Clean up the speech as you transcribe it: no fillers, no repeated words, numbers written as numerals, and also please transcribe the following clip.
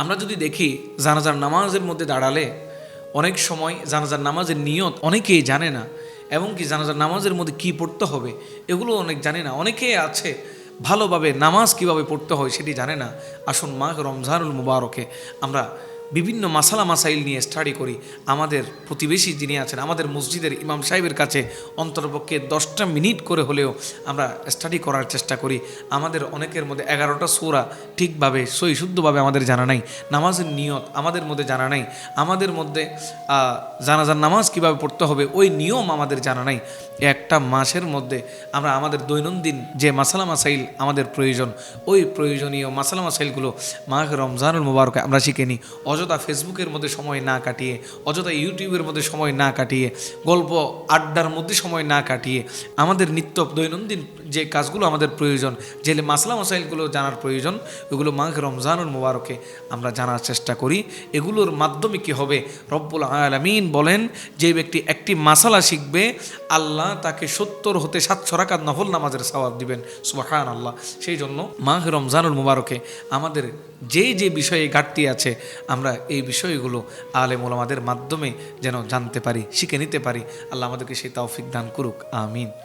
আমরা যদি দেখি জানাজার নামাজের মধ্যে দাঁড়ালে অনেক সময় জানাজার নামাজের নিয়ত অনেকেই জানে না, এবং কি জানাজার নামাজের মধ্যে কি পড়তে হবে এগুলো অনেক জানে না। অনেকেই আছে ভালোভাবে নামাজ কিভাবে পড়তে হয় সেটি জানে না। আসুন মাহ রমজানুল মুবারকে আমরা বিভিন্ন মাসালা মাসাইল নিয়ে স্টাডি করি। আমাদের প্রতিবেশী যিনি আছেন, আমাদের মসজিদের ইমাম সাহেবের কাছে অন্ততপক্ষে 10টা মিনিট করে হলেও আমরা স্টাডি করার চেষ্টা করি। আমাদের অনেকের মধ্যে 11টা সূরা ঠিকভাবে শুদ্ধভাবে আমাদের জানা নাই, নামাজের নিয়ত আমাদের মধ্যে জানা নাই, আমাদের মধ্যে জানাজার নামাজ কিভাবে পড়তে হবে ওই নিয়ম আমাদের জানা নাই। একটা মাসের মধ্যে আমরা আমাদের দৈনন্দিন যে মাসালা মাসাইল আমাদের প্রয়োজন, ওই প্রয়োজনীয় মাসালা মাসাইলগুলো মাহ রমজানুল মুবারকে আমরা শিখে নিই। অযথা ফেসবুকের মধ্যে সময় না কাটিয়ে, অযথা ইউটিউবের মধ্যে সময় না কাটিয়ে, গল্প আড্ডার মধ্যে সময় না কাটিয়ে আমাদের নিত্য দৈনন্দিন যে কাজগুলো আমাদের প্রয়োজন, যে মাসলা মাসাইলগুলো জানার প্রয়োজন, ওগুলো মাহ রমজানুল মুবারকে আমরা জানার চেষ্টা করি। এগুলোর মাধ্যমে কি হবে, রব্বুল আলামিন বলেন যে ব্যক্তি একটি মাসালা শিখবে আল্লাহ তাকে 70 হতে 700 রাকাত নফল নামাজের সওয়াব দিবেন। সুবহানাল্লাহ। সেই জন্য মাহ রমজানুল মুবারকে আমাদের যে বিষয়ে ঘাটতি আছে আমরা এই বিষয়গুলো আলেম ওলামাদের মাধ্যমে যেন জানতে পারি, শিখে নিতে পারি। আল্লাহ আমাদেরকে সেই তৌফিক দান করুক, আমিন।